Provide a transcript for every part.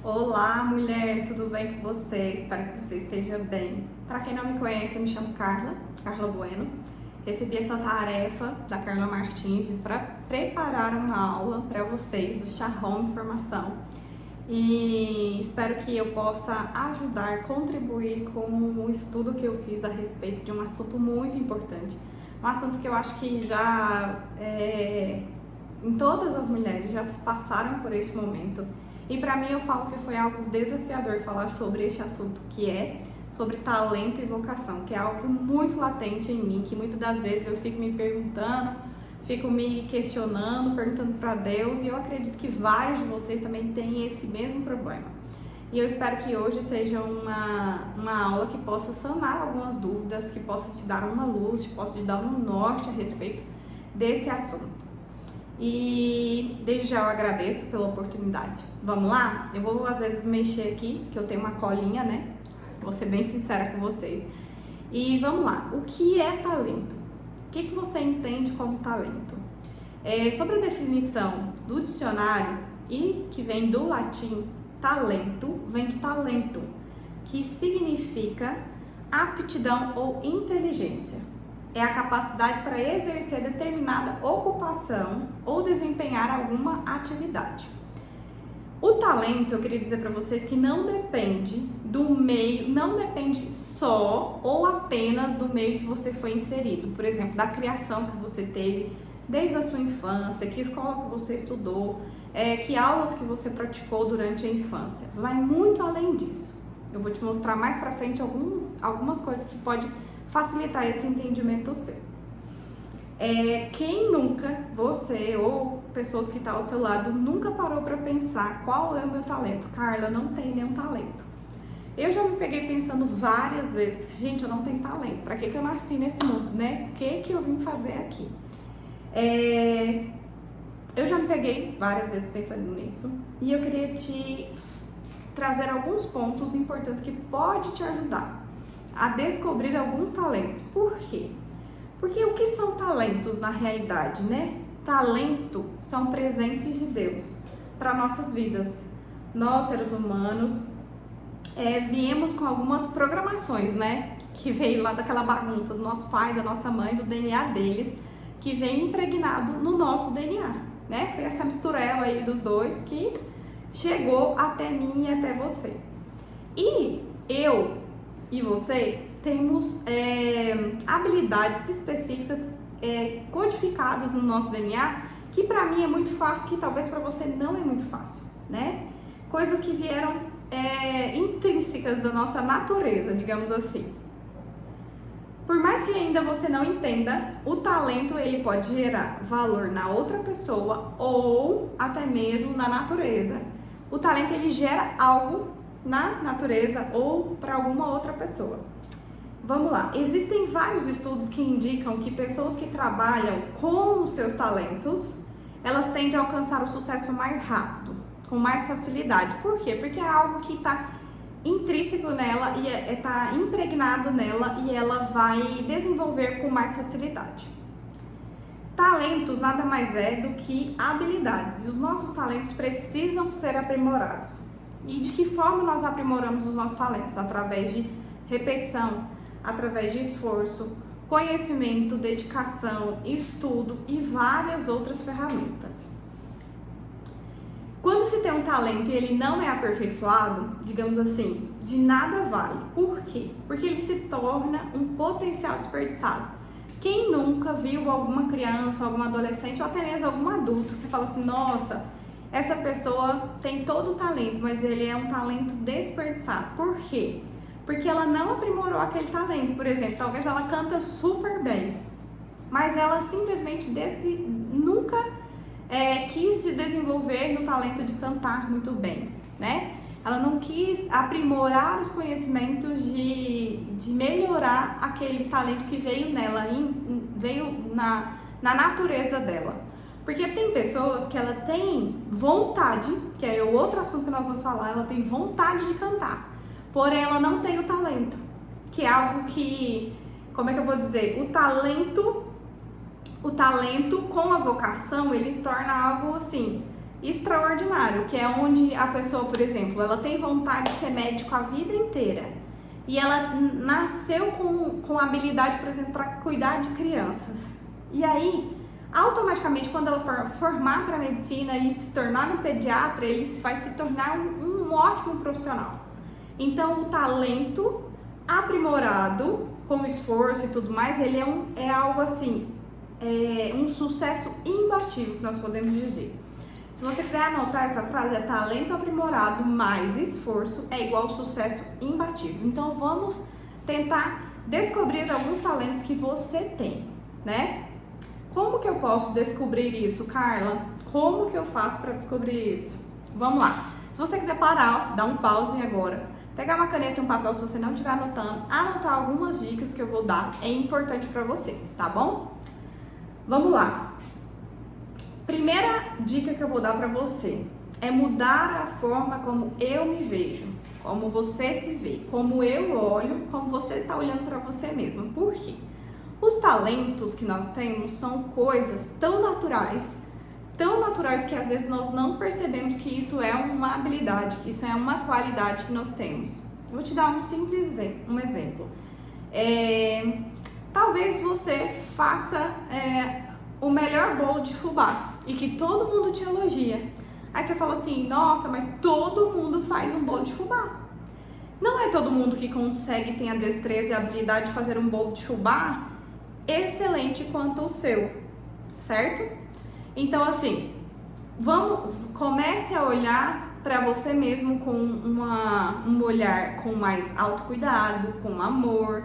Olá, mulher, tudo bem com você? Espero que você esteja bem. Para quem não me conhece, eu me chamo Carla Bueno. Recebi essa tarefa da Carla Martins para preparar uma aula para vocês do Chá Home Formação e espero que eu possa ajudar, contribuir com o estudo que eu fiz a respeito de um assunto muito importante, um assunto que eu acho que já em todas as mulheres já passaram por esse momento. E para mim eu falo que foi algo desafiador falar sobre este assunto, que é sobre talento e vocação, que é algo muito latente em mim, que muitas das vezes eu fico me perguntando, fico me questionando, perguntando para Deus, e eu acredito que vários de vocês também têm esse mesmo problema. E eu espero que hoje seja uma aula que possa sanar algumas dúvidas, que possa te dar uma luz, que possa te dar um norte a respeito desse assunto. E desde já eu agradeço pela oportunidade. Vamos lá? Eu vou às vezes mexer aqui, que eu tenho uma colinha, né? Vou ser bem sincera com vocês. E vamos lá. O que é talento? O que você entende como talento? Sobre a definição do dicionário, e que vem do latim, talento, vem de talento, que significa aptidão ou inteligência. É a capacidade para exercer determinada ocupação ou desempenhar alguma atividade. O talento, eu queria dizer para vocês que não depende do meio, não depende só ou apenas do meio que você foi inserido. Por exemplo, da criação que você teve desde a sua infância, que escola que você estudou, que aulas que você praticou durante a infância. Vai muito além disso. Eu vou te mostrar mais para frente algumas coisas que podem facilitar esse entendimento seu. Quem nunca, você ou pessoas que estão ao seu lado, nunca parou para pensar qual é o meu talento? Carla, eu não tenho nenhum talento. Eu já me peguei pensando várias vezes, gente, eu não tenho talento. Para que eu nasci nesse mundo, né? O que eu vim fazer aqui? Eu já me peguei várias vezes pensando nisso e eu queria te trazer alguns pontos importantes que pode te ajudar a descobrir alguns talentos. Por quê? Porque o que são talentos na realidade, né? Talento são presentes de Deus para nossas vidas. Nós, seres humanos, viemos com algumas programações, né? Que veio lá daquela bagunça do nosso pai, da nossa mãe, do DNA deles, que vem impregnado no nosso DNA, né? Foi essa mistureba aí dos dois que chegou até mim e até você. E eu e você temos habilidades específicas codificadas no nosso DNA, que para mim é muito fácil, que talvez para você não é muito fácil, né? Coisas que vieram intrínsecas da nossa natureza, digamos assim. Por mais que ainda você não entenda, o talento ele pode gerar valor na outra pessoa ou até mesmo na natureza. O talento ele gera algo na natureza ou para alguma outra pessoa. Vamos lá, existem vários estudos que indicam que pessoas que trabalham com os seus talentos, elas tendem a alcançar o sucesso mais rápido, com mais facilidade. Por quê? Porque é algo que está intrínseco nela e está impregnado nela e ela vai desenvolver com mais facilidade. Talentos nada mais é do que habilidades e os nossos talentos precisam ser aprimorados. E de que forma nós aprimoramos os nossos talentos? Através de repetição, através de esforço, conhecimento, dedicação, estudo e várias outras ferramentas. Quando se tem um talento e ele não é aperfeiçoado, digamos assim, de nada vale. Por quê? Porque ele se torna um potencial desperdiçado. Quem nunca viu alguma criança, algum adolescente ou até mesmo algum adulto, você fala assim, nossa, essa pessoa tem todo o talento, mas ele é um talento desperdiçado. Por quê? Porque ela não aprimorou aquele talento. Por exemplo, talvez ela canta super bem, mas ela simplesmente nunca quis se desenvolver no talento de cantar muito bem, né? Ela não quis aprimorar os conhecimentos de melhorar aquele talento que veio nela, veio na natureza dela. Porque tem pessoas que ela tem vontade, que é o outro assunto que nós vamos falar, ela tem vontade de cantar, porém ela não tem o talento, que é algo que, como é que eu vou dizer, o talento com a vocação, ele torna algo assim, extraordinário, que é onde a pessoa, por exemplo, ela tem vontade de ser médico a vida inteira e ela nasceu com habilidade, por exemplo, para cuidar de crianças. E aí, automaticamente, quando ela for formar para medicina e se tornar um pediatra, ele vai se tornar um ótimo profissional. Então, o talento aprimorado, com esforço e tudo mais, ele é algo assim, um sucesso imbatível, que nós podemos dizer. Se você quiser anotar essa frase, é talento aprimorado mais esforço é igual sucesso imbatível. Então, vamos tentar descobrir alguns talentos que você tem, né? Como que eu posso descobrir isso, Carla? Como que eu faço para descobrir isso? Vamos lá. Se você quiser parar, dar um pause agora, pegar uma caneta e um papel, se você não estiver anotando, anotar algumas dicas que eu vou dar, é importante para você, tá bom? Vamos lá. Primeira dica que eu vou dar para você é mudar a forma como eu me vejo, como você se vê, como eu olho, como você está olhando para você mesmo. Por quê? Os talentos que nós temos são coisas tão naturais que às vezes nós não percebemos que isso é uma habilidade, que isso é uma qualidade que nós temos. Eu vou te dar um simples exemplo. Talvez você faça o melhor bolo de fubá e que todo mundo te elogia. Aí você fala assim, nossa, mas todo mundo faz um bolo de fubá. Não é todo mundo que consegue, tem a destreza e a habilidade de fazer um bolo de fubá excelente quanto o seu, certo? Então, assim, comece a olhar para você mesmo com um olhar com mais autocuidado, com amor,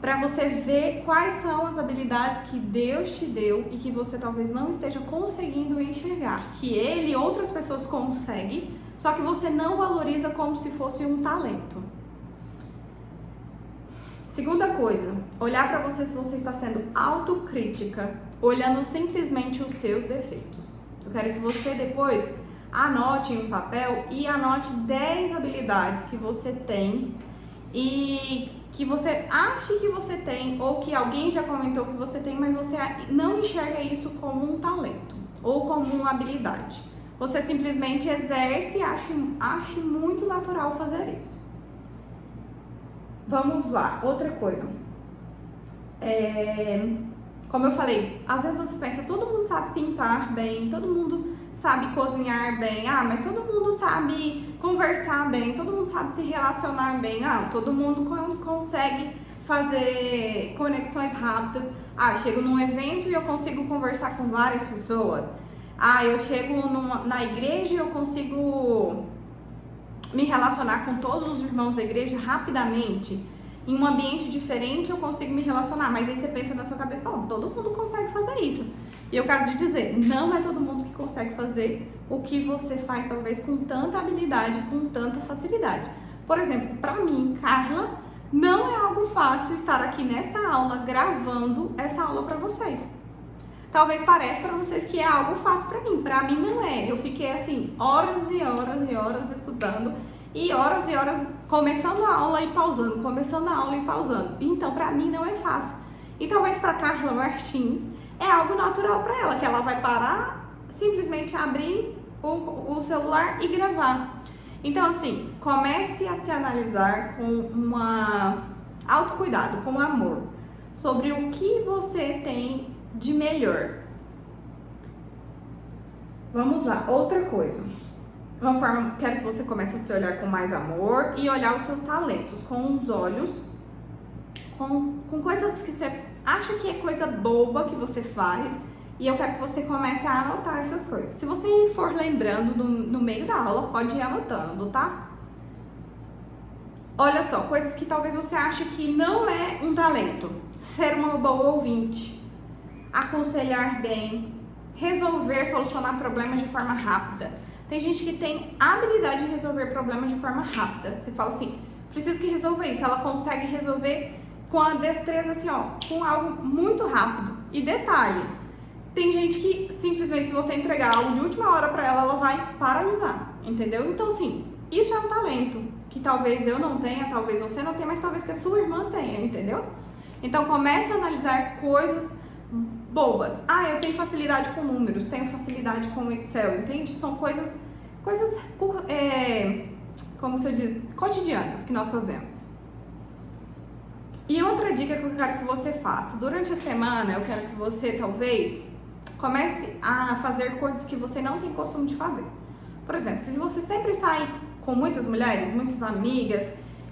para você ver quais são as habilidades que Deus te deu e que você talvez não esteja conseguindo enxergar, que Ele e outras pessoas conseguem, só que você não valoriza como se fosse um talento. Segunda coisa, olhar para você se você está sendo autocrítica, olhando simplesmente os seus defeitos. Eu quero que você depois anote em um papel e anote 10 habilidades que você tem e que você acha que você tem ou que alguém já comentou que você tem, mas você não enxerga isso como um talento ou como uma habilidade. Você simplesmente exerce e acha muito natural fazer isso. Vamos lá, outra coisa. Como eu falei, às vezes você pensa, todo mundo sabe pintar bem, todo mundo sabe cozinhar bem, mas todo mundo sabe conversar bem, todo mundo sabe se relacionar bem, todo mundo consegue fazer conexões rápidas. Chego num evento e eu consigo conversar com várias pessoas. Eu chego na igreja e eu consigo me relacionar com todos os irmãos da igreja rapidamente. Em um ambiente diferente eu consigo me relacionar, mas aí você pensa na sua cabeça, não, todo mundo consegue fazer isso. E eu quero te dizer, não é todo mundo que consegue fazer o que você faz, talvez com tanta habilidade, com tanta facilidade. Por exemplo, para mim, Carla, não é algo fácil estar aqui nessa aula, gravando essa aula para vocês. Talvez pareça para vocês que é algo fácil para mim não é. Eu fiquei assim, horas e horas e horas estudando e horas começando a aula e pausando, começando a aula e pausando. Então, para mim não é fácil. E talvez para Carla Martins é algo natural para ela, que ela vai parar, simplesmente abrir o celular e gravar. Então, assim, comece a se analisar com autocuidado, com amor, sobre o que você tem de melhor. Vamos lá, outra coisa. Quero que você comece a se olhar com mais amor e olhar os seus talentos com os olhos, com coisas que você acha que é coisa boba que você faz, e eu quero que você comece a anotar essas coisas. Se você for lembrando no meio da aula, pode ir anotando, tá? Olha só, coisas que talvez você ache que não é um talento. Ser uma boa ouvinte, aconselhar bem, solucionar problemas de forma rápida. Tem gente que tem habilidade de resolver problemas de forma rápida. Você fala assim, preciso que resolva isso. Ela consegue resolver com a destreza, assim, com algo muito rápido. E detalhe, tem gente que simplesmente, se você entregar algo de última hora para ela, ela vai paralisar, entendeu? Então, assim, isso é um talento que talvez eu não tenha, talvez você não tenha, mas talvez que a sua irmã tenha, entendeu? Então, comece a analisar coisas bobas. Ah, eu tenho facilidade com números, tenho facilidade com Excel, entende? São coisas como se diz, cotidianas que nós fazemos. E outra dica que eu quero que você faça, durante a semana eu quero que você talvez comece a fazer coisas que você não tem costume de fazer. Por exemplo, se você sempre sai com muitas mulheres, muitas amigas,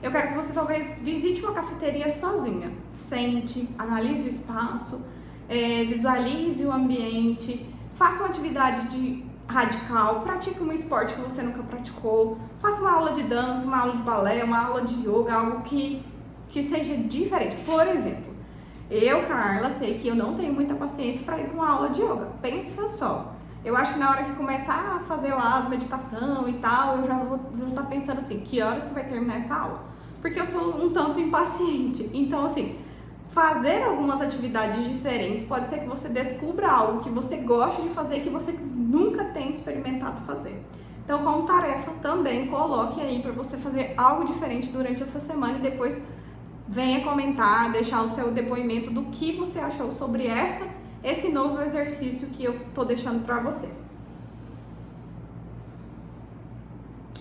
eu quero que você talvez visite uma cafeteria sozinha. Sente, analise o espaço, visualize o ambiente, faça uma atividade radical, pratique um esporte que você nunca praticou, faça uma aula de dança, uma aula de balé, uma aula de yoga, algo que seja diferente. Por exemplo, eu, Carla, sei que eu não tenho muita paciência para ir para uma aula de yoga. Pensa só. Eu acho que na hora que começar a fazer lá as meditação e tal, eu já vou estar pensando assim, que horas que vai terminar essa aula? Porque eu sou um tanto impaciente. Então, assim, fazer algumas atividades diferentes pode ser que você descubra algo que você gosta de fazer e que você nunca tem experimentado fazer. Então, como tarefa, também coloque aí para você fazer algo diferente durante essa semana e depois venha comentar, deixar o seu depoimento do que você achou sobre esse novo exercício que eu tô deixando para você.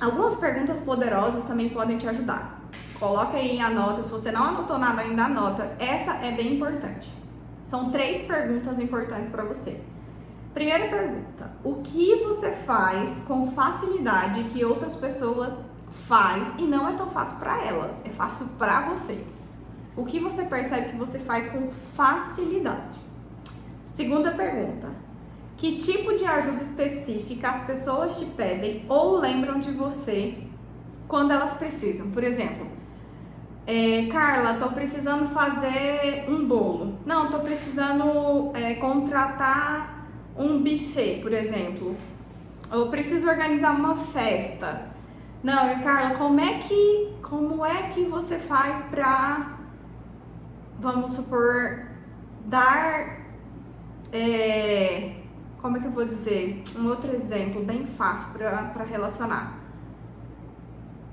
Algumas perguntas poderosas também podem te ajudar. Coloca aí, anota. Se você não anotou nada ainda, anota. Essa é bem importante. São 3 perguntas importantes para você. Primeira pergunta: o que você faz com facilidade que outras pessoas faz e não é tão fácil para elas, é fácil para você? O que você percebe que você faz com facilidade? Segunda pergunta: que tipo de ajuda específica as pessoas te pedem ou lembram de você quando elas precisam? Por exemplo, Carla, tô precisando fazer um bolo. Não, tô precisando contratar um buffet, por exemplo. Ou preciso organizar uma festa. Não, Carla, como é que você faz pra, vamos supor, dar, como é que eu vou dizer? Um outro exemplo bem fácil para relacionar.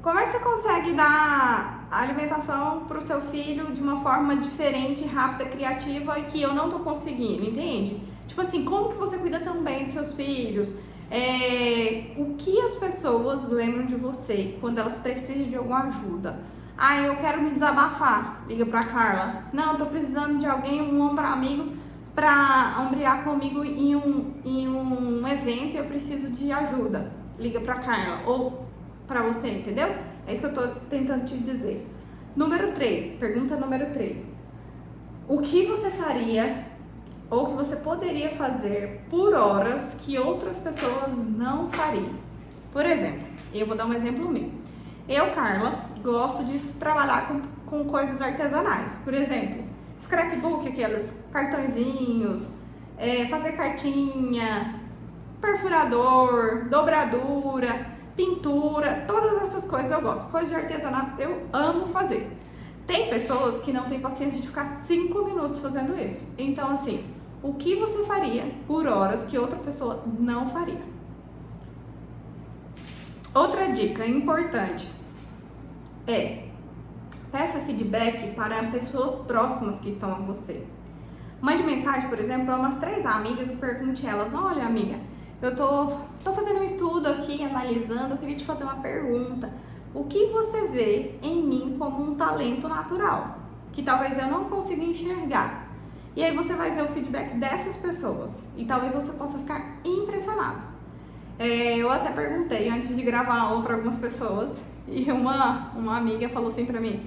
Como é que você consegue dar alimentação para o seu filho de uma forma diferente, rápida, criativa e que eu não tô conseguindo, entende? Tipo assim, como que você cuida também dos seus filhos? O que as pessoas lembram de você quando elas precisam de alguma ajuda? Ah, eu quero me desabafar. Liga pra Carla. Não, eu tô precisando de alguém, um ombro amigo pra ombrear comigo em um evento e eu preciso de ajuda. Liga pra Carla. Ou pra você, entendeu? É isso que eu tô tentando te dizer. Pergunta número 3. O que você faria ou que você poderia fazer por horas que outras pessoas não fariam? Por exemplo, eu vou dar um exemplo meu. Eu, Carla, gosto de trabalhar com coisas artesanais. Por exemplo, scrapbook, aqueles cartõezinhos, fazer cartinha, perfurador, dobradura, pintura, todas essas coisas eu gosto. Coisas de artesanato eu amo fazer. Tem pessoas que não têm paciência de ficar 5 minutos fazendo isso. Então, assim, o que você faria por horas que outra pessoa não faria? Outra dica importante peça feedback para pessoas próximas que estão a você. Mande mensagem, por exemplo, para umas 3 amigas e pergunte a elas: olha, amiga, eu tô fazendo um estudo aqui, analisando, eu queria te fazer uma pergunta. O que você vê em mim como um talento natural, que talvez eu não consiga enxergar? E aí você vai ver o feedback dessas pessoas e talvez você possa ficar impressionado. Eu até perguntei antes de gravar a aula para algumas pessoas e uma amiga falou assim para mim: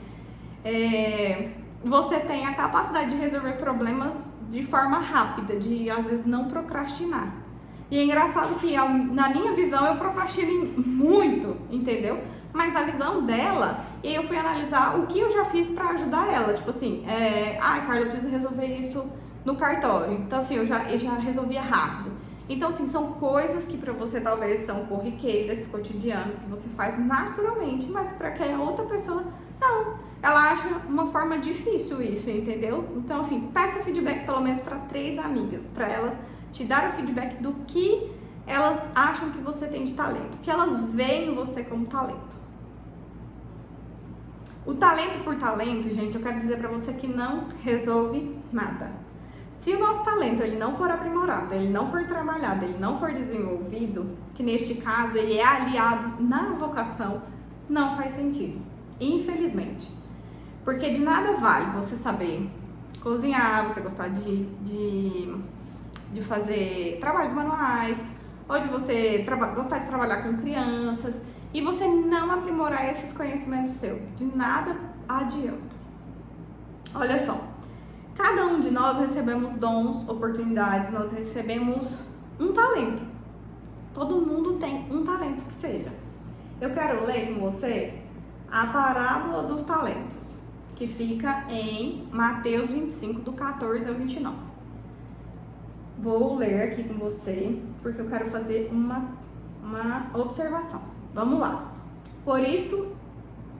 você tem a capacidade de resolver problemas de forma rápida, de às vezes não procrastinar. E é engraçado que na minha visão eu procrastino muito, entendeu? Mas na visão dela, e aí eu fui analisar o que eu já fiz pra ajudar ela. Tipo assim, Carla, eu preciso resolver isso no cartório. Então assim, eu já resolvia rápido. Então assim, são coisas que pra você talvez são corriqueiras, cotidianas, que você faz naturalmente, mas pra que a outra pessoa, não. Ela acha uma forma difícil isso, entendeu? Então assim, peça feedback pelo menos pra 3 amigas, pra elas te dar o feedback do que elas acham que você tem de talento, que elas veem você como talento. O talento por talento, gente, eu quero dizer pra você que não resolve nada. Se o nosso talento ele não for aprimorado, ele não for trabalhado, ele não for desenvolvido, que neste caso ele é aliado na vocação, não faz sentido, infelizmente. Porque de nada vale você saber cozinhar, você gostar de fazer trabalhos manuais, ou de você gostar de trabalhar com crianças, e você não aprimorar esses conhecimentos seus. De nada adianta. Olha só. Cada um de nós recebemos dons, oportunidades, nós recebemos um talento. Todo mundo tem um talento que seja. Eu quero ler com você a parábola dos talentos, que fica em Mateus 25, do 14 ao 29. Vou ler aqui com você, porque eu quero fazer uma observação. Vamos lá.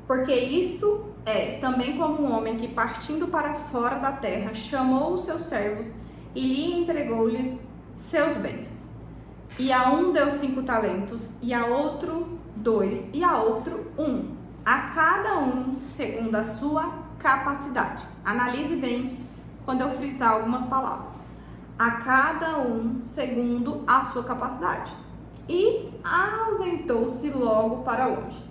Porque isto é também como um homem que, partindo para fora da terra, chamou os seus servos e lhe entregou-lhes seus bens. E a um deu 5 talentos, e a outro 2, e a outro 1, a cada um segundo a sua capacidade. Analise bem quando eu frisar algumas palavras. A cada um segundo a sua capacidade. E ausentou-se logo para longe.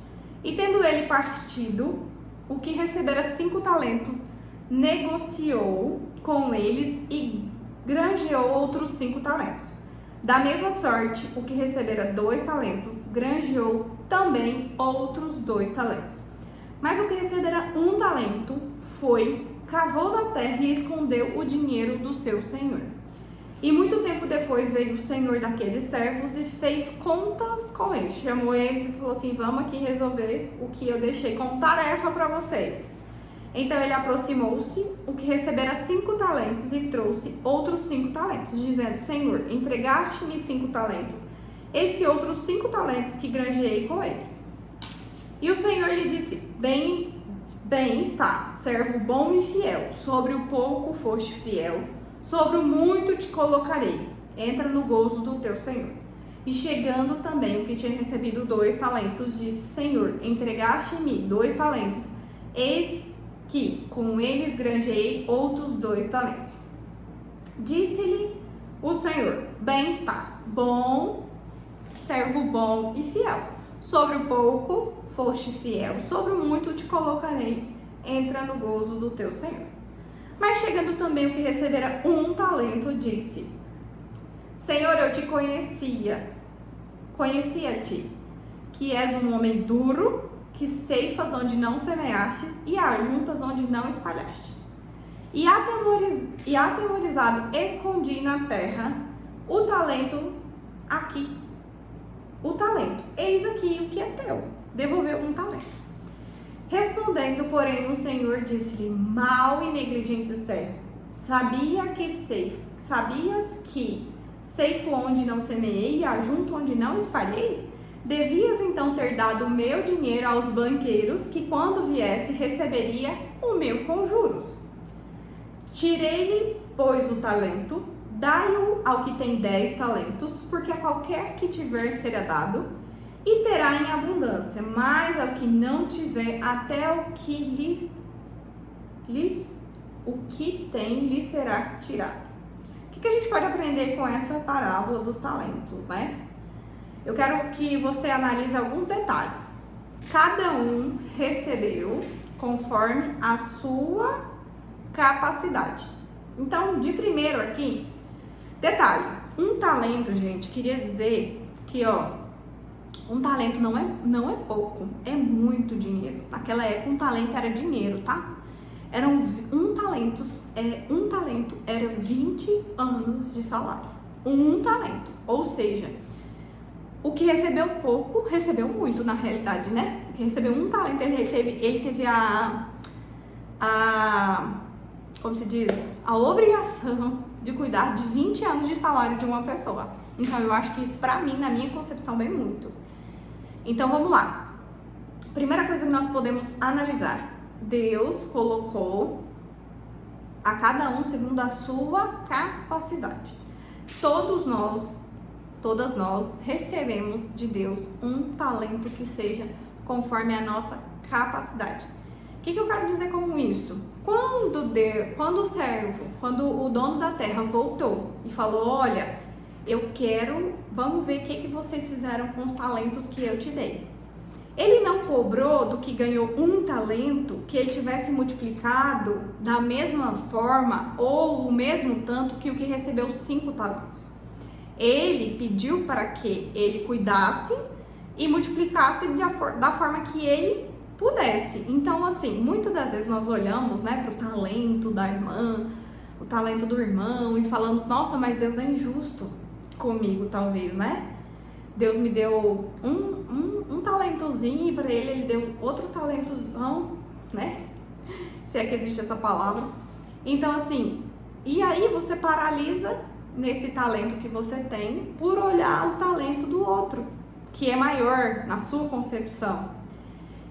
E tendo ele partido, o que recebera 5 talentos, negociou com eles e granjeou outros 5 talentos. Da mesma sorte, o que recebera 2 talentos, granjeou também outros 2 talentos. Mas o que recebera 1 talento, foi, cavou na terra e escondeu o dinheiro do seu senhor. E muito tempo depois veio o senhor daqueles servos e fez contas com eles. Chamou eles e falou assim: vamos aqui resolver o que eu deixei como tarefa para vocês. Então ele aproximou-se, o que recebera 5 talentos, e trouxe outros 5 talentos, dizendo: Senhor, entregaste-me 5 talentos, eis que outros 5 talentos que granjeei com eles. E o Senhor lhe disse: bem está, servo bom e fiel, sobre o pouco foste fiel, sobre o muito te colocarei, entra no gozo do teu Senhor. E chegando também o que tinha recebido 2 talentos, disse: Senhor, entregaste-me 2 talentos, eis que com eles granjeei outros 2 talentos. Disse-lhe o Senhor: bem está, bom, servo bom e fiel, sobre o pouco foste fiel, sobre o muito te colocarei, entra no gozo do teu Senhor. Mas chegando também o que recebera 1 talento, disse: Senhor, eu te conhecia-te, que és um homem duro, que ceifas onde não semeastes e ajuntas onde não espalhastes. E atemorizado escondi na terra o talento aqui. O talento, eis aqui o que é teu. Devolveu 1 talento. Respondendo, porém, o Senhor disse-lhe: mau e negligente servo, sabias que ceifo onde não semeei e ajunto onde não espalhei? Devias então ter dado o meu dinheiro aos banqueiros, que quando viesse receberia o meu com juros. Tirei-lhe, pois, o talento, dai-o ao que tem 10 talentos, porque a qualquer que tiver será dado, e terá em abundância, mas ao que não tiver, até o que tem lhe será tirado. O que a gente pode aprender com essa parábola dos talentos, né? Eu quero que você analise alguns detalhes. Cada um recebeu conforme a sua capacidade. Então, de primeiro aqui, detalhe, 1 talento, gente, queria dizer que, um talento não é pouco, é muito dinheiro. Naquela época, 1 talento era dinheiro, tá? Um talento era 20 anos de salário. 1 talento, ou seja, o que recebeu pouco, recebeu muito na realidade, né? O que recebeu 1 talento, ele teve como se diz? A obrigação de cuidar de 20 anos de salário de uma pessoa. Então, eu acho que isso, pra mim, na minha concepção, vem muito. Então, vamos lá. Primeira coisa que nós podemos analisar. Deus colocou a cada um segundo a sua capacidade. Todas nós recebemos de Deus 1 talento que seja conforme a nossa capacidade. que eu quero dizer com isso? Quando o dono da terra voltou e falou, olha, vamos ver o que vocês fizeram com os talentos que eu te dei. Ele não cobrou do que ganhou um talento, que ele tivesse multiplicado da mesma forma ou o mesmo tanto que o que recebeu 5 talentos. Ele pediu para que ele cuidasse e multiplicasse da forma que ele pudesse. Então, assim, muitas das vezes nós olhamos, né, para o talento da irmã, o talento do irmão e falamos, nossa, mas Deus é injusto comigo, talvez, né? Deus me deu um talentozinho e para ele deu outro talentozão, né? Se é que existe essa palavra. Então, assim, e aí você paralisa nesse talento que você tem por olhar o talento do outro, que é maior na sua concepção.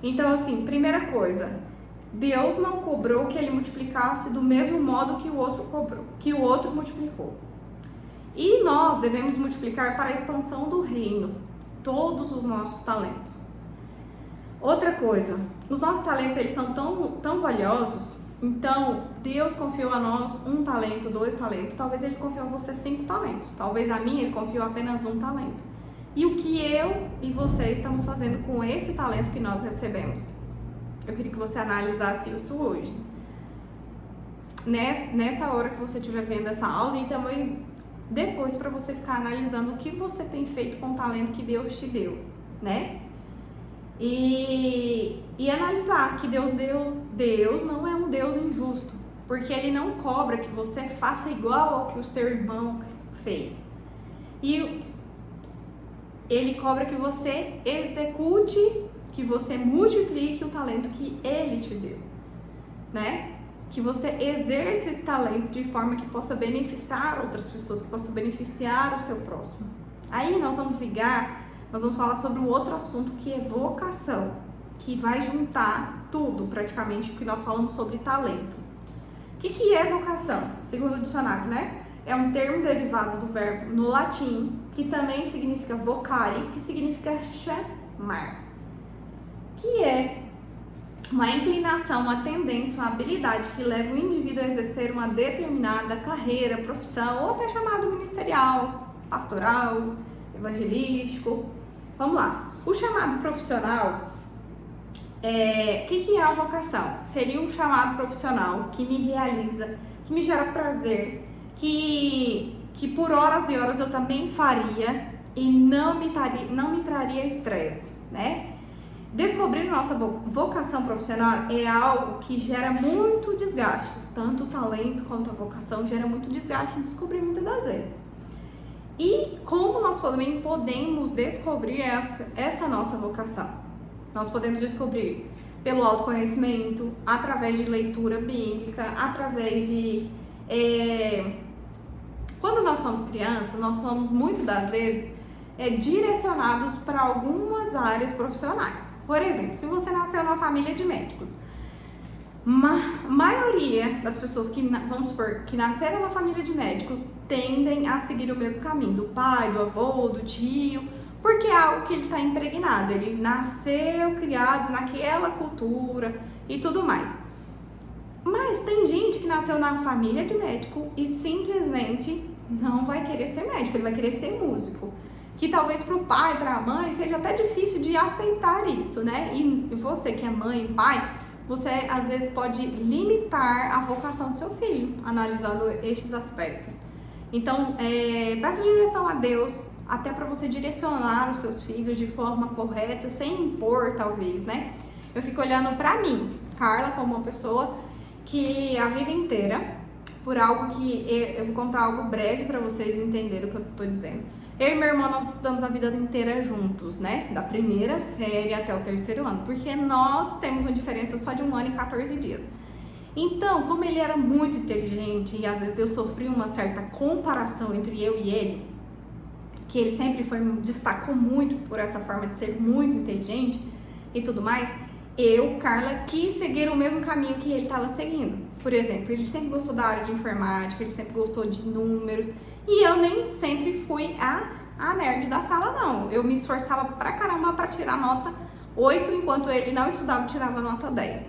Então, assim, primeira coisa, Deus não cobrou que ele multiplicasse do mesmo modo que o outro cobrou, que o outro multiplicou. E nós devemos multiplicar para a expansão do reino, todos os nossos talentos. Outra coisa, os nossos talentos, eles são tão valiosos, então Deus confiou a nós 1 talento, 2 talentos, talvez ele confiou a você 5 talentos, talvez a mim ele confiou apenas 1 talento. E o que eu e você estamos fazendo com esse talento que nós recebemos? Eu queria que você analisasse isso hoje. Nessa hora que você estiver vendo essa aula e também depois para você ficar analisando o que você tem feito com o talento que Deus te deu, né? E analisar que Deus não é um Deus injusto, porque ele não cobra que você faça igual ao que o seu irmão fez. E ele cobra que você execute, que você multiplique o talento que ele te deu, né? Que você exerça esse talento de forma que possa beneficiar outras pessoas, que possa beneficiar o seu próximo. Aí nós vamos falar sobre um outro assunto que é vocação, que vai juntar tudo praticamente, porque nós falamos sobre talento. O que é vocação? Segundo o dicionário, né? É um termo derivado do verbo no latim, que também significa vocare, que significa chamar. Que é uma inclinação, uma tendência, uma habilidade que leva o indivíduo a exercer uma determinada carreira, profissão, ou até chamado ministerial, pastoral, evangelístico. Vamos lá. O chamado profissional, que é a vocação? Seria um chamado profissional que me realiza, que me gera prazer, que por horas e horas eu também faria e não me traria estresse, né? Descobrir nossa vocação profissional é algo que gera muito desgaste, tanto o talento quanto a vocação gera muito desgaste em descobrir muitas das vezes. E como nós também podemos descobrir essa nossa vocação? Nós podemos descobrir pelo autoconhecimento, através de leitura bíblica, através de... Quando nós somos crianças, nós somos muitas das vezes direcionados para algumas áreas profissionais. Por exemplo, se você nasceu numa família de médicos, maioria das pessoas vamos supor, que nasceram numa família de médicos tendem a seguir o mesmo caminho, do pai, do avô, do tio, porque é algo que ele está impregnado, ele nasceu, criado naquela cultura e tudo mais. Mas tem gente que nasceu na família de médico e simplesmente não vai querer ser médico, ele vai querer ser músico. Que talvez para o pai, para a mãe, seja até difícil de aceitar isso, né? E você que é mãe e pai, você às vezes pode limitar a vocação do seu filho, analisando estes aspectos. Então, peça direção a Deus, até para você direcionar os seus filhos de forma correta, sem impor, talvez, né? Eu fico olhando para mim, Carla, como uma pessoa que a vida inteira, por algo que eu vou contar algo breve para vocês entenderem o que eu estou dizendo. Eu e meu irmão, nós estudamos a vida inteira juntos, né? Da primeira série até o 3º ano, porque nós temos uma diferença só de 1 ano e 14 dias. Então, como ele era muito inteligente e às vezes eu sofri uma certa comparação entre eu e ele, que ele sempre destacou muito por essa forma de ser muito inteligente e tudo mais, eu, Carla, quis seguir o mesmo caminho que ele estava seguindo. Por exemplo, ele sempre gostou da área de informática, ele sempre gostou de números, e eu nem sempre fui a nerd da sala, não. Eu me esforçava pra caramba pra tirar nota 8, enquanto ele não estudava e tirava nota 10.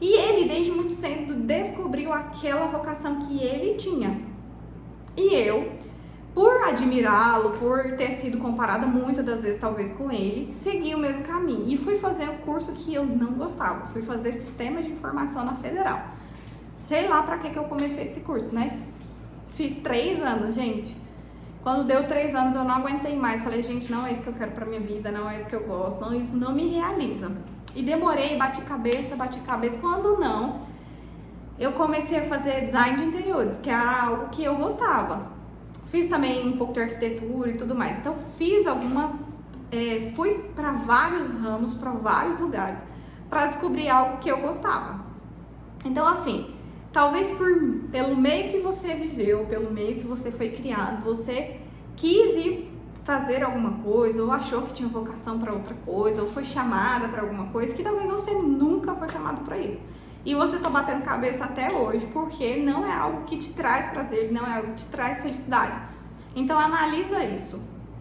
E ele, desde muito cedo, descobriu aquela vocação que ele tinha. E eu, por admirá-lo, por ter sido comparada muitas das vezes talvez com ele, segui o mesmo caminho e fui fazer um curso que eu não gostava. Fui fazer Sistema de Informação na Federal. Sei lá pra que eu comecei esse curso, né? Fiz 3 anos, gente. Quando deu 3 anos eu não aguentei mais. Falei, gente, não é isso que eu quero pra minha vida, não é isso que eu gosto, não, isso não me realiza. E demorei, bati cabeça. Quando não, eu comecei a fazer design de interiores, que era algo que eu gostava. Fiz também um pouco de arquitetura e tudo mais. Então fiz fui para vários ramos, para vários lugares, para descobrir algo que eu gostava. Então assim, talvez pelo meio que você viveu, pelo meio que você foi criado, você quis ir fazer alguma coisa, ou achou que tinha vocação para outra coisa, ou foi chamada para alguma coisa, que talvez você nunca foi chamado para isso. E você tá batendo cabeça até hoje, porque não é algo que te traz prazer, não é algo que te traz felicidade. Então analisa isso.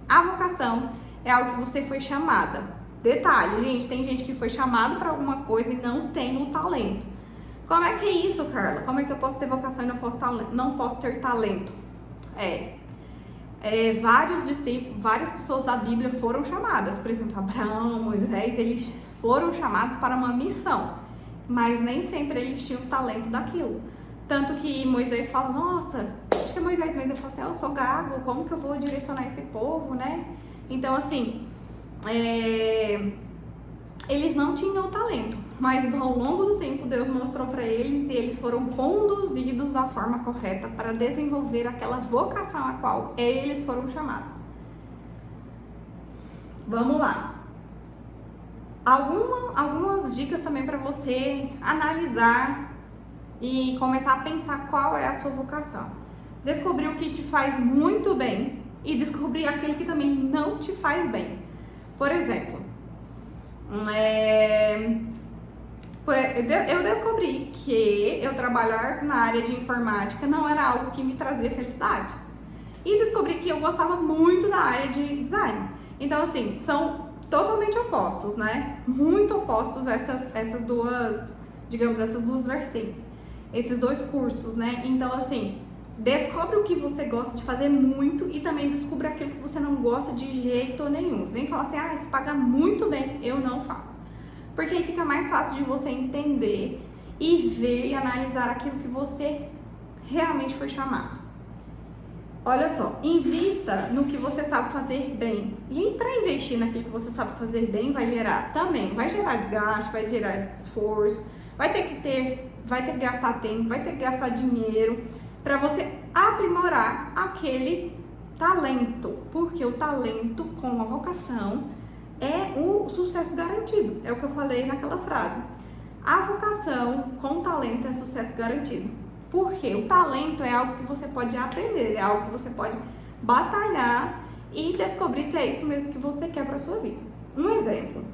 A vocação é algo que você foi chamada. Detalhe, gente, tem gente que foi chamada para alguma coisa e não tem o talento. Como é que é isso, Carla? Como é que eu posso ter vocação e não posso ter talento? Vários discípulos, várias pessoas da Bíblia foram chamadas. Por exemplo, Abraão, Moisés, eles foram chamados para uma missão. Mas nem sempre eles tinham talento daquilo. Tanto que Moisés fala, nossa, acho que é Moisés mesmo, ele fala assim, eu sou gago, como que eu vou direcionar esse povo, né? Então, assim, eles não tinham talento, mas ao longo do tempo Deus mostrou para eles e eles foram conduzidos da forma correta para desenvolver aquela vocação a qual eles foram chamados. Vamos lá. Algumas dicas também para você analisar e começar a pensar qual é a sua vocação. Descobrir o que te faz muito bem e descobrir aquilo que também não te faz bem. Por exemplo, eu descobri que eu trabalhar na área de informática não era algo que me trazia felicidade. E descobri que eu gostava muito da área de design. Então, assim, são totalmente opostos, né? Muito opostos essas duas, digamos, essas duas vertentes. Esses dois cursos, né? Então, assim, descobre o que você gosta de fazer muito e também descubra aquilo que você não gosta de jeito nenhum. Você nem fala assim, isso paga muito bem, eu não faço. Porque aí fica mais fácil de você entender e ver e analisar aquilo que você realmente foi chamado. Olha só, invista no que você sabe fazer bem. E para investir naquilo que você sabe fazer bem, vai gerar desgaste, vai gerar esforço, vai ter que gastar tempo, vai ter que gastar dinheiro para você aprimorar aquele talento. Porque o talento com a vocação é o sucesso garantido. É o que eu falei naquela frase. A vocação com talento é sucesso garantido. Porque o talento é algo que você pode aprender, é algo que você pode batalhar e descobrir se é isso mesmo que você quer para sua vida. Um exemplo.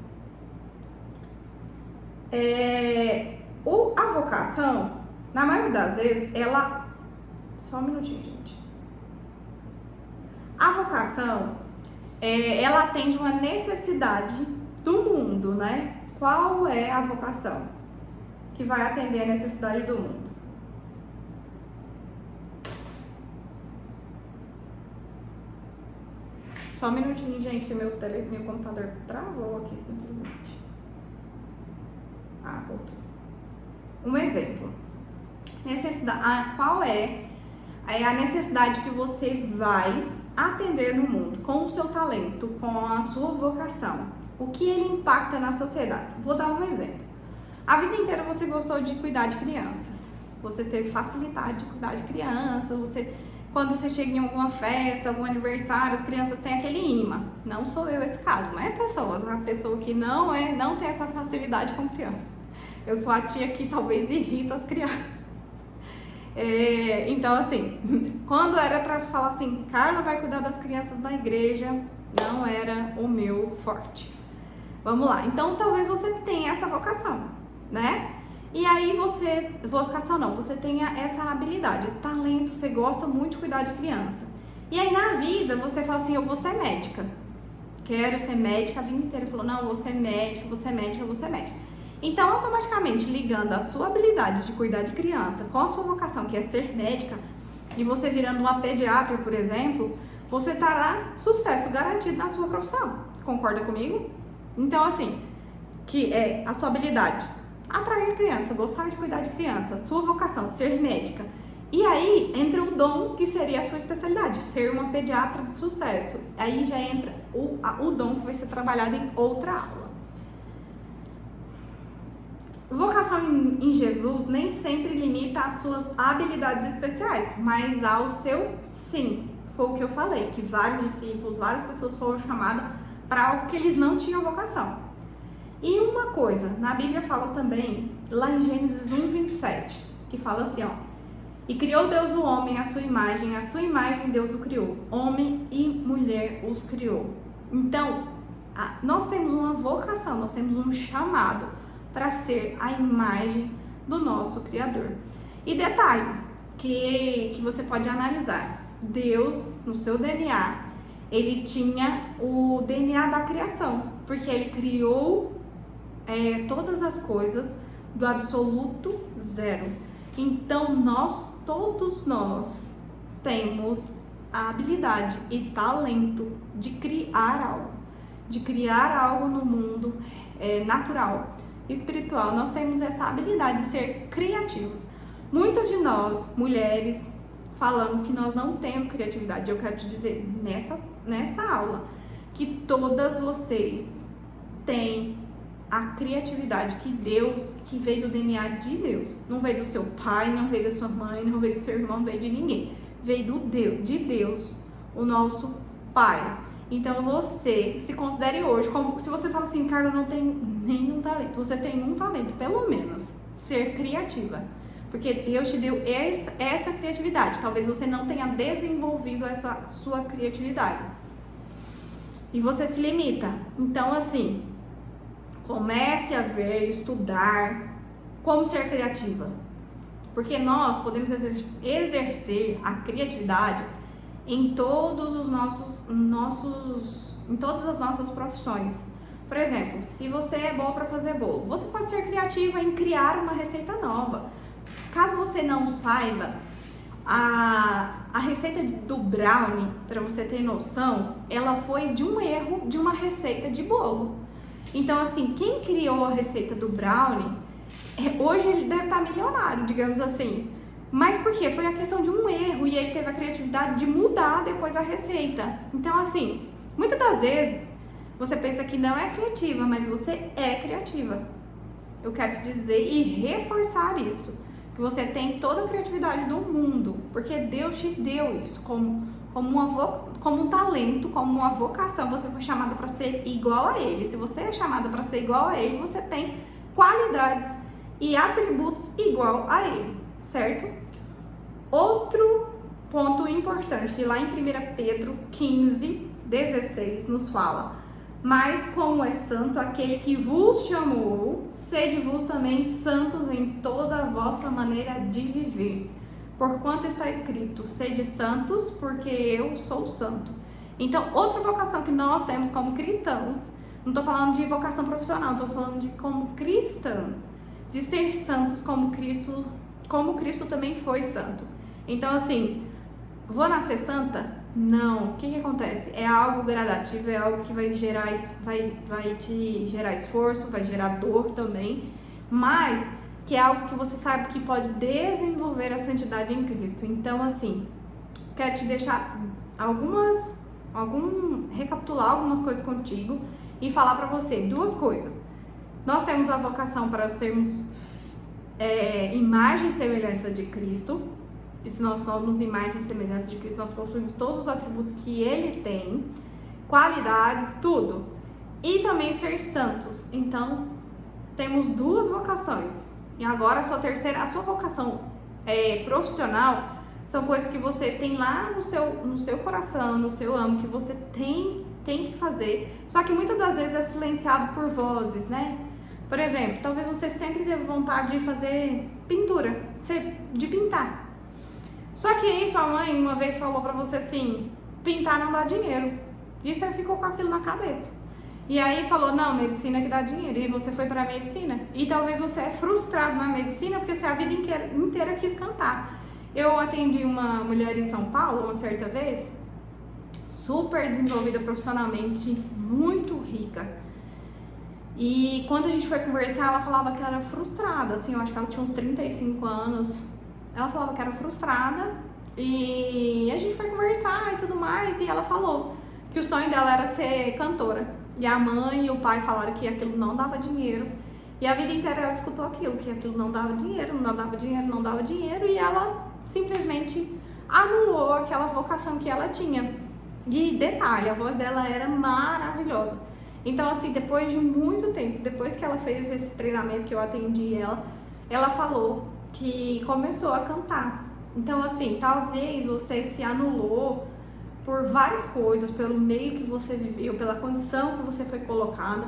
A vocação, na maioria das vezes, ela... Só um minutinho, gente. A vocação, ela atende uma necessidade do mundo, né? Qual é a vocação que vai atender a necessidade do mundo? Só um minutinho, gente, que meu computador travou aqui simplesmente. Voltou. Um exemplo. Qual é a necessidade que você vai atender no mundo com o seu talento, com a sua vocação? O que ele impacta na sociedade? Vou dar um exemplo. A vida inteira você gostou de cuidar de crianças. Você teve facilidade de cuidar de crianças, quando você chega em alguma festa, algum aniversário, as crianças têm aquele imã. Não sou eu esse caso, não é a pessoa que não tem essa facilidade com crianças. Eu sou a tia que talvez irrita as crianças. Então, assim, quando era pra falar assim, Carla vai cuidar das crianças da igreja, não era o meu forte. Vamos lá, então talvez você tenha essa vocação, né? E aí você tenha essa habilidade, esse talento, você gosta muito de cuidar de criança. E aí na vida você fala assim, eu vou ser médica. Quero ser médica, a vida inteira falou, não, eu vou ser médica, vou ser médica, vou ser médica. Então, automaticamente, ligando a sua habilidade de cuidar de criança com a sua vocação, que é ser médica, e você virando uma pediatra, por exemplo, você terá sucesso garantido na sua profissão. Concorda comigo? Então, assim, que é a sua habilidade, atrair criança, gostar de cuidar de criança, sua vocação, ser médica. E aí entra o dom, que seria a sua especialidade, ser uma pediatra de sucesso. Aí já entra o dom que vai ser trabalhado em outra aula. Vocação em Jesus nem sempre limita às suas habilidades especiais, mas ao seu sim. Foi o que eu falei, que vários discípulos, várias pessoas foram chamadas para algo que eles não tinham vocação. E uma coisa, na Bíblia fala também, lá em Gênesis 1:27, que fala assim, ó: e criou Deus o homem à sua imagem Deus o criou, homem e mulher os criou. Então, nós temos uma vocação, nós temos um chamado para ser a imagem do nosso Criador. E detalhe, que você pode analisar, Deus, no seu DNA, ele tinha o DNA da criação, porque ele criou todas as coisas do absoluto zero. Então, todos nós temos a habilidade e talento de criar algo no mundo natural, espiritual. Nós temos essa habilidade de ser criativos. Muitas de nós, mulheres, falamos que nós não temos criatividade. Eu quero te dizer nessa aula que todas vocês têm a criatividade que veio do DNA de Deus. Não veio do seu pai, não veio da sua mãe, não veio do seu irmão, não veio de ninguém. Veio de Deus, o nosso Pai. Então você se considere hoje, como se você fala assim, Carla, eu não tenho nenhum talento. Você tem um talento, pelo menos, ser criativa. Porque Deus te deu essa criatividade. Talvez você não tenha desenvolvido essa sua criatividade. E você se limita. Então, assim, comece a ver, estudar como ser criativa. Porque nós podemos exercer a criatividade em todas as nossas profissões. Por exemplo, se você é boa para fazer bolo, você pode ser criativa em criar uma receita nova. Caso você não saiba, a receita do brownie, para você ter noção, ela foi de um erro de uma receita de bolo. Então, assim, quem criou a receita do brownie, hoje ele deve estar milionário, digamos assim. Mas por quê? Foi a questão de um erro e ele teve a criatividade de mudar depois a receita. Então, assim, muitas das vezes você pensa que não é criativa, mas você é criativa. Eu quero te dizer e reforçar isso, que você tem toda a criatividade do mundo, porque Deus te deu isso como um talento, como uma vocação. Você foi chamada para ser igual a Ele. Se você é chamada para ser igual a Ele, você tem qualidades e atributos igual a Ele, certo? Outro ponto importante, que lá em 1 Pedro 15:16 nos fala: mas como é santo aquele que vos chamou, sede vos também santos em toda a vossa maneira de viver. Porquanto está escrito, sede santos, porque eu sou santo. Então, outra vocação que nós temos como cristãos, não estou falando de vocação profissional, estou falando de como cristãos, de ser santos como Cristo também foi santo. Então, assim, vou nascer santa? Não. O que acontece? É algo gradativo, é algo que vai te gerar esforço, vai gerar dor também, mas que é algo que você sabe que pode desenvolver a santidade em Cristo. Então, assim, quero te deixar recapitular algumas coisas contigo e falar para você duas coisas. Nós temos a vocação para sermos imagem e semelhança de Cristo. E se nós somos imagem e semelhança de Cristo, nós possuímos todos os atributos que Ele tem, qualidades, tudo. E também ser santos. Então, temos duas vocações. E agora a sua vocação profissional são coisas que você tem lá no seu coração, no seu âmago, que você tem que fazer. Só que muitas das vezes é silenciado por vozes, né? Por exemplo, talvez você sempre teve vontade de fazer pintura, de pintar. Só que aí sua mãe uma vez falou pra você assim, pintar não dá dinheiro. E você ficou com aquilo na cabeça. E aí falou, não, medicina que dá dinheiro, e você foi pra medicina. E talvez você é frustrado na medicina porque você a vida inteira quis cantar. Eu atendi uma mulher em São Paulo uma certa vez, super desenvolvida profissionalmente, muito rica. E quando a gente foi conversar, ela falava que ela era frustrada, assim, eu acho que ela tinha uns 35 anos. Ela falava que era frustrada e a gente foi conversar e tudo mais, e ela falou que o sonho dela era ser cantora. E a mãe e o pai falaram que aquilo não dava dinheiro. E a vida inteira ela escutou aquilo, que aquilo não dava dinheiro, não dava dinheiro, não dava dinheiro. E ela simplesmente anulou aquela vocação que ela tinha. E detalhe, a voz dela era maravilhosa. Então assim, depois de muito tempo, depois que ela fez esse treinamento que eu atendi ela falou que começou a cantar. Então assim, talvez você se anulou por várias coisas, pelo meio que você viveu, pela condição que você foi colocada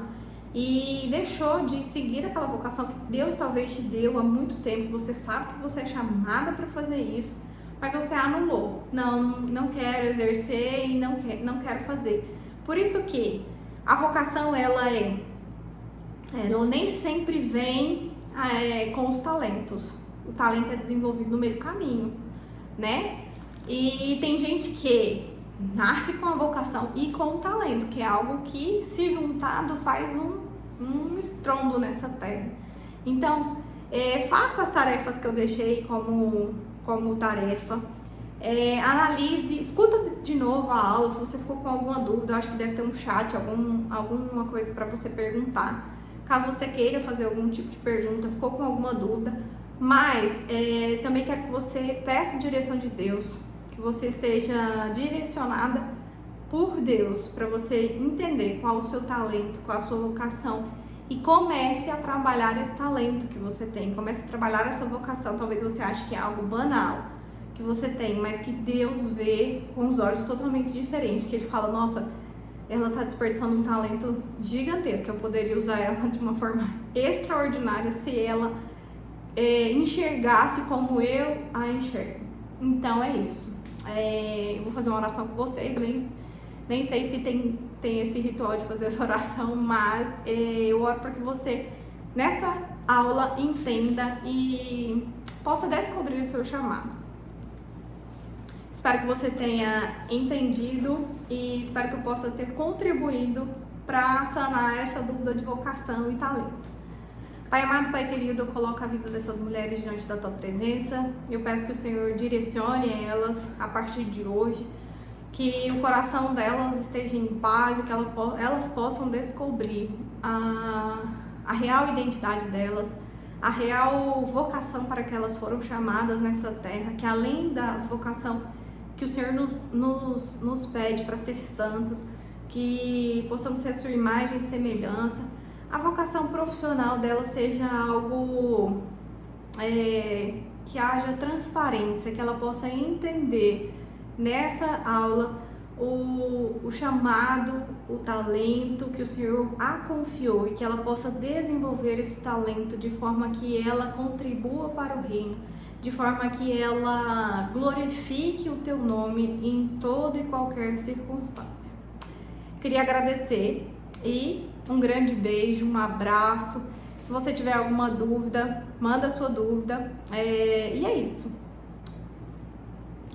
e deixou de seguir aquela vocação que Deus talvez te deu há muito tempo, que você sabe que você é chamada para fazer isso, mas você anulou. Não quero exercer e não quero fazer. Por isso que a vocação, ela nem sempre vem com os talentos. O talento é desenvolvido no meio do caminho, né? E tem gente que nasce com a vocação e com o talento, que é algo que, se juntado, faz um estrondo nessa terra. Então, faça as tarefas que eu deixei como tarefa, analise, escuta de novo a aula, se você ficou com alguma dúvida, eu acho que deve ter um chat, alguma coisa para você perguntar, caso você queira fazer algum tipo de pergunta, ficou com alguma dúvida, mas também quero que você peça direção de Deus, que você seja direcionada por Deus, para você entender qual o seu talento, qual a sua vocação, e comece a trabalhar esse talento que você tem, comece a trabalhar essa vocação. Talvez você ache que é algo banal que você tem, mas que Deus vê com os olhos totalmente diferentes, que Ele fala, nossa, ela está desperdiçando um talento gigantesco, eu poderia usar ela de uma forma extraordinária se ela enxergasse como eu a enxergo. Então é isso. Eu vou fazer uma oração com vocês, nem sei se tem esse ritual de fazer essa oração, mas eu oro para que você, nessa aula, entenda e possa descobrir o seu chamado. Espero que você tenha entendido e espero que eu possa ter contribuído para sanar essa dúvida de vocação e talento. Pai amado, Pai querido, eu coloco a vida dessas mulheres diante da Tua presença. Eu peço que o Senhor direcione elas a partir de hoje, que o coração delas esteja em paz e que elas possam descobrir a real identidade delas, a real vocação para que elas foram chamadas nessa terra, que além da vocação que o Senhor nos pede para ser santos, que possamos ser a Sua imagem e semelhança, a vocação profissional dela seja algo que haja transparência, que ela possa entender nessa aula o chamado, o talento que o Senhor a confiou, e que ela possa desenvolver esse talento de forma que ela contribua para o reino, de forma que ela glorifique o Teu nome em toda e qualquer circunstância. Queria agradecer e um grande beijo, um abraço. Se você tiver alguma dúvida, manda a sua dúvida. E é isso.